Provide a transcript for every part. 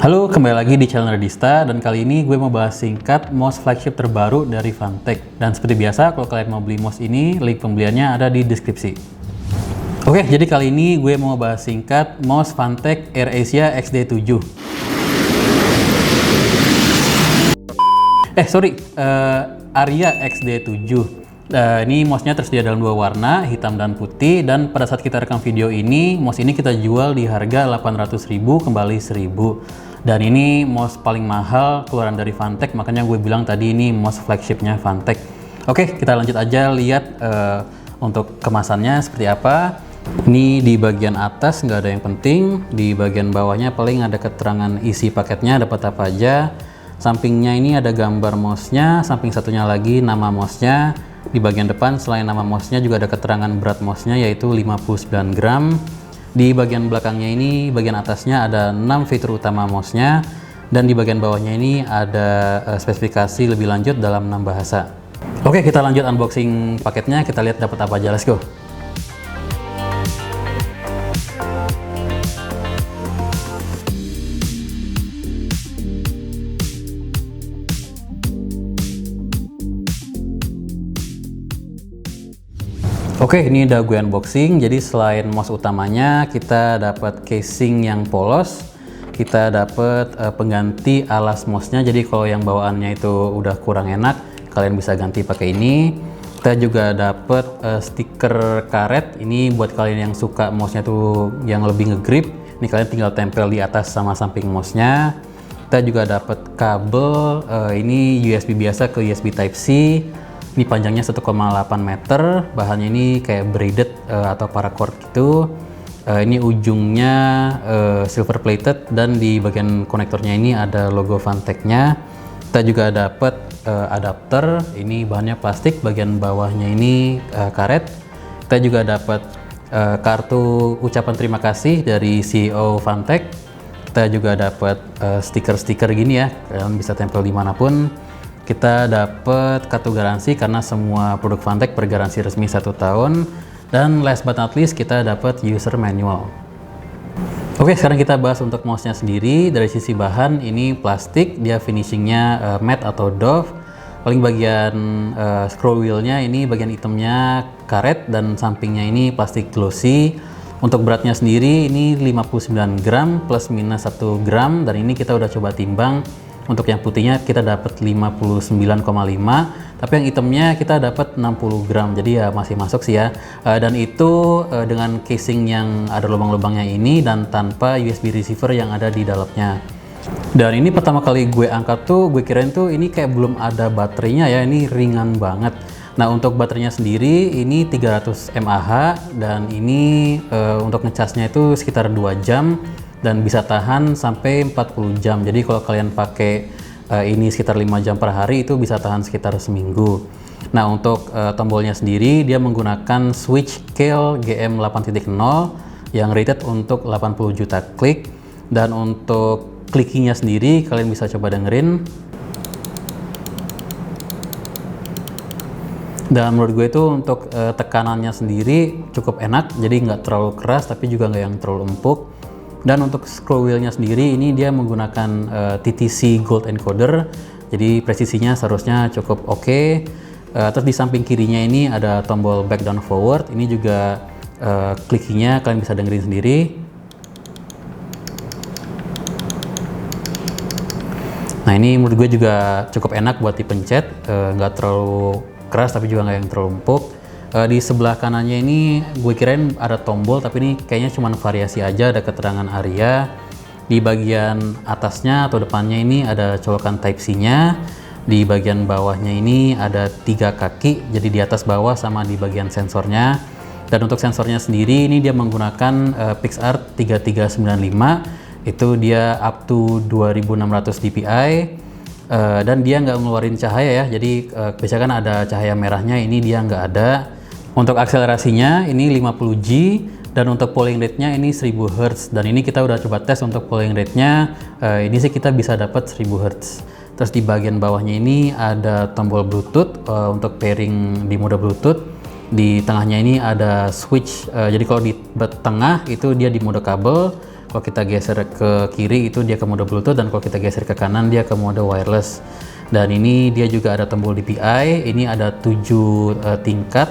Halo, kembali lagi di channel Radista, dan kali ini gue mau bahas singkat mouse flagship terbaru dari Fantech. Dan seperti biasa, kalau kalian mau beli mouse ini, link pembeliannya ada di deskripsi. Oke, jadi kali ini gue mau bahas singkat mouse Fantech AirAsia XD7. Aria XD7. Ini mouse-nya tersedia dalam dua warna, hitam dan putih, dan pada saat kita rekam video ini, mouse ini kita jual di harga 800.000 kembali 1.000. Dan ini mouse paling mahal keluaran dari Fantech, makanya gue bilang tadi ini mouse flagshipnya Fantech. Oke, kita lanjut aja lihat untuk kemasannya seperti apa. Ini di bagian atas nggak ada yang penting, di bagian bawahnya paling ada keterangan isi paketnya, dapat apa aja. Sampingnya ini ada gambar mouse-nya, samping satunya lagi nama mouse-nya. Di bagian depan selain nama mouse-nya juga ada keterangan berat mouse-nya yaitu 59 gram. Di bagian belakangnya ini, bagian atasnya ada 6 fitur utama mouse-nya, dan di bagian bawahnya ini ada spesifikasi lebih lanjut dalam 6 bahasa. Oke, kita lanjut unboxing paketnya, kita lihat dapat apa aja, let's go. Oke, ini udah gue unboxing. Jadi selain mouse utamanya, kita dapat casing yang polos, kita dapat pengganti alas mouse-nya. Jadi kalau yang bawaannya itu udah kurang enak, kalian bisa ganti pakai ini. Kita juga dapat stiker karet. Ini buat kalian yang suka mouse-nya tuh yang lebih ngegrip. Ini kalian tinggal tempel di atas sama samping mouse-nya. Kita juga dapat kabel. Ini USB biasa ke USB Type-C. Ini panjangnya 1,8 meter, bahannya ini kayak braided atau paracord gitu. Ini ujungnya silver plated, dan di bagian konektornya ini ada logo Fantech-nya. Kita juga dapat adapter, ini bahannya plastik, bagian bawahnya ini karet. Kita juga dapat kartu ucapan terima kasih dari CEO Fantech. Kita juga dapat stiker-stiker gini ya, kalian bisa tempel dimanapun. Kita dapat kartu garansi karena semua produk Fantech bergaransi resmi 1 tahun. Dan last but not least, kita dapat user manual. Oke, sekarang kita bahas untuk mouse-nya sendiri. Dari sisi bahan, ini plastik, dia finishingnya matte atau doff. Paling bagian scroll wheel-nya ini bagian hitamnya karet, dan sampingnya ini plastik glossy. Untuk beratnya sendiri ini 59 gram plus minus 1 gram, dan ini kita udah coba timbang. Untuk yang putihnya kita dapat 59,5, tapi yang hitamnya kita dapat 60 gram, jadi ya masih masuk sih ya. Dan itu dengan casing yang ada lubang-lubangnya ini dan tanpa USB receiver yang ada di dalamnya. Dan ini pertama kali gue angkat tuh, gue kirain tuh ini kayak belum ada baterainya ya, ini ringan banget. Nah, untuk baterainya sendiri ini 300 mAh, dan ini untuk ngecasnya itu sekitar 2 jam. Dan bisa tahan sampai 40 jam. Jadi kalau kalian pakai ini sekitar 5 jam per hari, itu bisa tahan sekitar seminggu. Nah, untuk tombolnya sendiri dia menggunakan switch Keil GM 8.0 yang rated untuk 80 juta klik. Dan untuk klikinya sendiri kalian bisa coba dengerin. Dan menurut gue itu untuk tekanannya sendiri cukup enak, jadi nggak terlalu keras tapi juga nggak yang terlalu empuk. Dan untuk scroll wheel-nya sendiri ini dia menggunakan TTC Gold encoder, jadi presisinya seharusnya cukup oke. Terus di samping kirinya ini ada tombol back down forward, ini juga klikinya kalian bisa dengerin sendiri. Nah, ini menurut gue juga cukup enak buat dipencet, nggak terlalu keras tapi juga nggak yang terlalu empuk. Di sebelah kanannya ini gue kirain ada tombol, tapi ini kayaknya cuma variasi aja, ada keterangan Aria. Di bagian atasnya atau depannya ini ada colokan Type-C-nya. Di bagian bawahnya ini ada 3 kaki, jadi di atas bawah sama di bagian sensornya. Dan untuk sensornya sendiri ini dia menggunakan PixArt 3395, itu dia up to 2600 dpi. Dan dia nggak ngeluarin cahaya ya, jadi biasanya kan ada cahaya merahnya, ini dia nggak ada. Untuk akselerasinya ini 50G, dan untuk polling rate-nya ini 1000 Hz. Dan ini kita udah coba tes untuk polling rate-nya, ini sih kita bisa dapat 1000 Hz. Terus di bagian bawahnya ini ada tombol Bluetooth untuk pairing di mode Bluetooth. Di tengahnya ini ada switch, jadi kalau di tengah itu dia di mode kabel, Kalau kita geser ke kiri itu dia ke mode Bluetooth, dan kalau kita geser ke kanan dia ke mode wireless. Dan ini dia juga ada tombol DPI, ini ada 7 tingkat,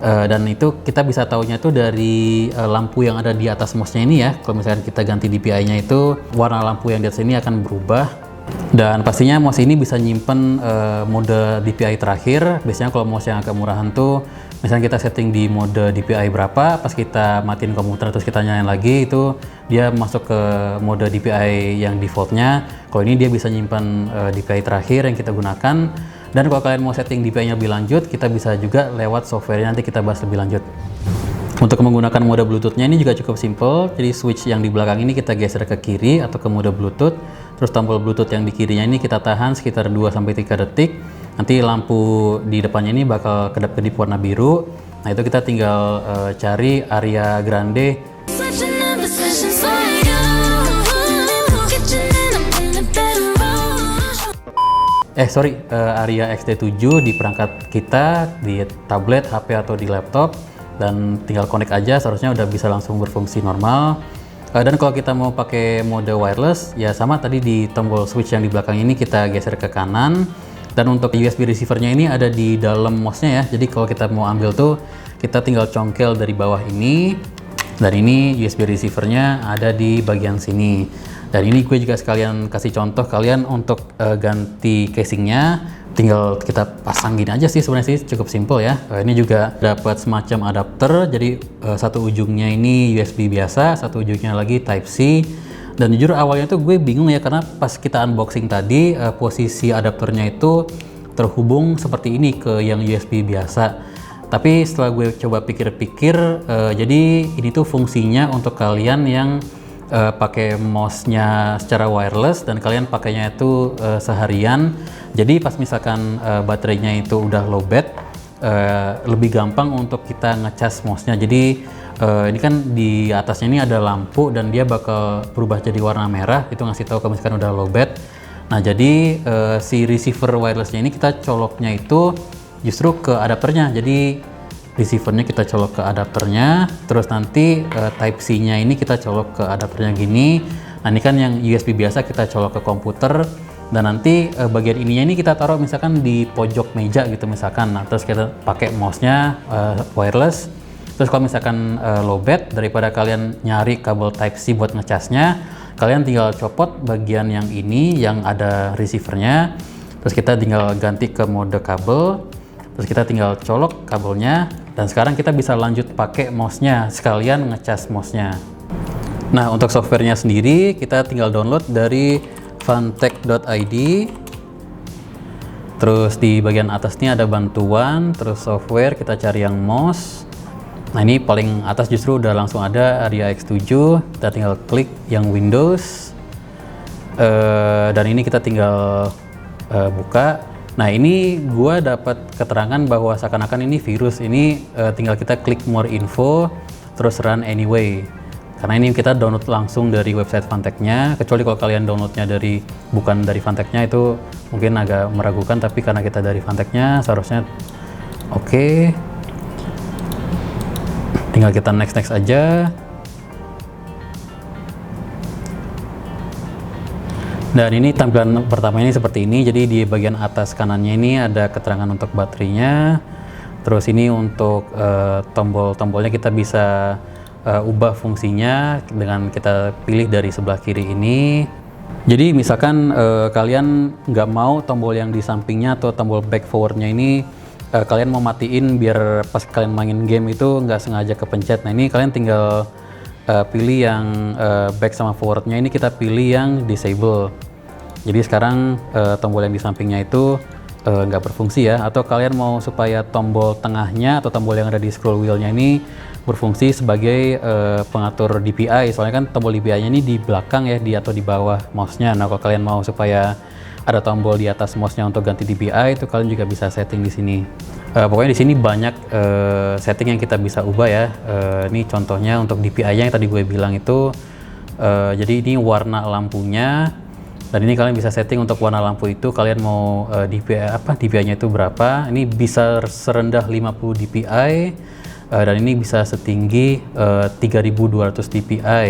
dan itu kita bisa taunya itu dari lampu yang ada di atas mouse-nya ini ya. Kalau misalkan kita ganti DPI-nya itu, warna lampu yang di atas ini akan berubah. Dan pastinya mouse ini bisa nyimpen mode DPI terakhir. Biasanya kalau mouse yang agak murahan tuh, misalnya kita setting di mode DPI berapa, pas kita matiin komputer terus kita nyalain lagi, itu dia masuk ke mode DPI yang defaultnya. Kalau ini dia bisa nyimpan DPI terakhir yang kita gunakan. Dan kalau kalian mau setting DPI-nya lebih lanjut, kita bisa juga lewat software-nya, nanti kita bahas lebih lanjut. Untuk menggunakan mode Bluetooth-nya ini juga cukup simple. Jadi switch yang di belakang ini kita geser ke kiri atau ke mode Bluetooth. Terus tombol Bluetooth yang di kirinya ini kita tahan sekitar 2-3 detik. Nanti lampu di depannya ini bakal kedap-kedip warna biru. Nah itu kita tinggal cari Aria Grande. Aria XT7 di perangkat kita, di tablet, HP atau di laptop. Dan tinggal connect aja, seharusnya udah bisa langsung berfungsi normal. Dan kalau kita mau pakai mode wireless, ya sama tadi di tombol switch yang di belakang ini kita geser ke kanan. Dan untuk USB receiver-nya ini ada di dalam mouse-nya ya. Jadi kalau kita mau ambil tuh, kita tinggal congkel dari bawah ini. Dan ini USB receiver-nya ada di bagian sini. Dan ini gue juga sekalian kasih contoh kalian untuk ganti casingnya. Tinggal kita pasang gini aja sih, sebenarnya sih cukup simple ya. Ini juga dapat semacam adapter, jadi satu ujungnya ini USB biasa, satu ujungnya lagi Type C. Dan jujur awalnya tuh gue bingung ya, karena pas kita unboxing tadi posisi adapternya itu terhubung seperti ini ke yang USB biasa. Tapi setelah gue coba pikir-pikir, jadi ini tuh fungsinya untuk kalian yang pakai mouse-nya secara wireless dan kalian pakainya itu seharian. Jadi pas misalkan baterainya itu udah low bat, lebih gampang untuk kita ngecas mouse-nya. Jadi ini kan di atasnya ini ada lampu dan dia bakal berubah jadi warna merah, itu ngasih tahu kalau misalkan udah low bat. Nah jadi si receiver wireless-nya ini kita coloknya itu justru ke adapternya. Jadi receivernya kita colok ke adapternya, terus nanti Type C-nya ini kita colok ke adapternya gini. Nah ini kan yang USB biasa kita colok ke komputer, dan nanti bagian ininya ini kita taruh misalkan di pojok meja gitu misalkan. Nah terus kita pakai mouse-nya wireless. Terus kalau misalkan low bat, daripada kalian nyari kabel Type C buat ngecasnya, kalian tinggal copot bagian yang ini yang ada receivernya. Terus kita tinggal ganti ke mode kabel. Terus kita tinggal colok kabelnya, dan sekarang kita bisa lanjut pakai mouse-nya sekalian ngecas mouse-nya. Nah untuk softwarenya sendiri kita tinggal download dari funtech.id. Terus di bagian atas ini ada bantuan, terus software, kita cari yang mouse. Nah ini paling atas justru udah langsung ada Aria X7, kita tinggal klik yang Windows, dan ini kita tinggal buka. Nah ini gua dapat keterangan bahwa seakan-akan ini virus. Ini tinggal kita klik more info, terus run anyway. Karena ini kita download langsung dari website Funtech-nya. Kecuali kalau kalian downloadnya dari bukan dari Funtech-nya, itu mungkin agak meragukan. Tapi karena kita dari Funtech-nya, seharusnya oke. Tinggal kita next aja. Dan ini tampilan pertama ini seperti ini. Jadi di bagian atas kanannya ini ada keterangan untuk baterainya. Terus ini untuk tombol-tombolnya kita bisa ubah fungsinya dengan kita pilih dari sebelah kiri ini. Jadi misalkan kalian nggak mau tombol yang di sampingnya atau tombol back forwardnya ini kalian mau matiin biar pas kalian main game itu nggak sengaja kepencet. Nah ini kalian tinggal pilih yang back sama forwardnya ini kita pilih yang disable. Jadi sekarang tombol yang di sampingnya itu nggak berfungsi ya. Atau kalian mau supaya tombol tengahnya atau tombol yang ada di scroll wheelnya ini berfungsi sebagai pengatur DPI. Soalnya kan tombol DPI-nya ini di belakang ya, atau di bawah mouse-nya. Nah kalau kalian mau supaya ada tombol di atas mouse-nya untuk ganti DPI, itu kalian juga bisa setting di sini. Pokoknya di sini banyak setting yang kita bisa ubah ya. Ini contohnya untuk DPI-nya yang tadi gue bilang itu. Jadi ini warna lampunya, dan ini kalian bisa setting untuk warna lampu itu kalian mau DPI-nya itu berapa. Ini bisa serendah 50 DPI, dan ini bisa setinggi 3200 DPI.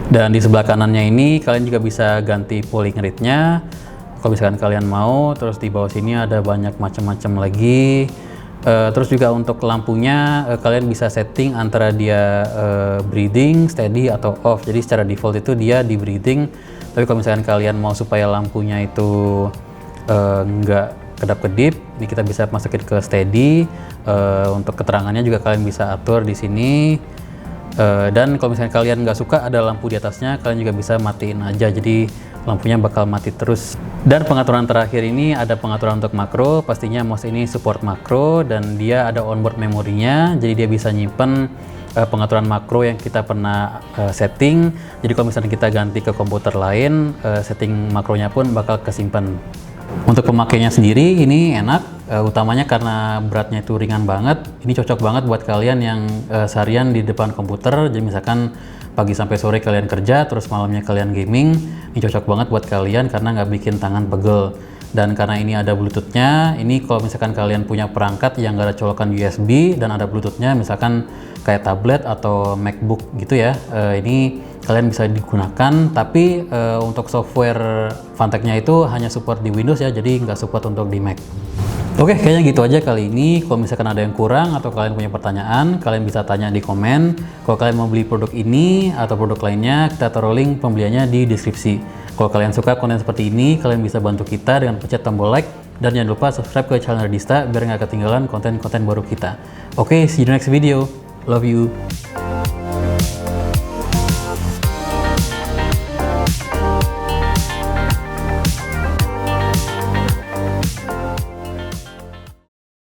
Dan di sebelah kanannya ini kalian juga bisa ganti polling rate-nya kalau misalkan kalian mau. Terus di bawah sini ada banyak macam-macam lagi. Terus juga untuk lampunya kalian bisa setting antara dia breathing, steady atau off. Jadi secara default itu dia di breathing, tapi kalau misalkan kalian mau supaya lampunya itu nggak kedap-kedip, ini kita bisa masukin ke steady. Untuk keterangannya juga kalian bisa atur di sini. Dan kalau misalnya kalian nggak suka ada lampu di atasnya, kalian juga bisa matiin aja, jadi lampunya bakal mati terus. Dan pengaturan terakhir ini ada pengaturan untuk makro. Pastinya mouse ini support makro dan dia ada onboard memorinya, jadi dia bisa nyimpen pengaturan makro yang kita pernah setting. Jadi kalau misalnya kita ganti ke komputer lain, setting makronya pun bakal kesimpan. Untuk pemakainya sendiri ini enak, utamanya karena beratnya itu ringan banget. Ini cocok banget buat kalian yang seharian di depan komputer. Jadi misalkan pagi sampai sore kalian kerja, terus malamnya kalian gaming, ini cocok banget buat kalian karena nggak bikin tangan pegel. Dan karena ini ada bluetoothnya, ini kalau misalkan kalian punya perangkat yang nggak ada colokan USB dan ada bluetoothnya, misalkan kayak tablet atau MacBook gitu ya, ini kalian bisa digunakan. Tapi untuk software Phanteks-nya itu hanya support di Windows ya, jadi nggak support untuk di Mac. Oke, kayaknya gitu aja kali ini. Kalau misalkan ada yang kurang atau kalian punya pertanyaan, kalian bisa tanya di komen. Kalau kalian mau beli produk ini atau produk lainnya, kita taruh link pembeliannya di deskripsi. Kalau kalian suka konten seperti ini, kalian bisa bantu kita dengan pencet tombol like. Dan jangan lupa subscribe ke channel Nerdista biar nggak ketinggalan konten-konten baru kita. Oke, see you next video. Love you.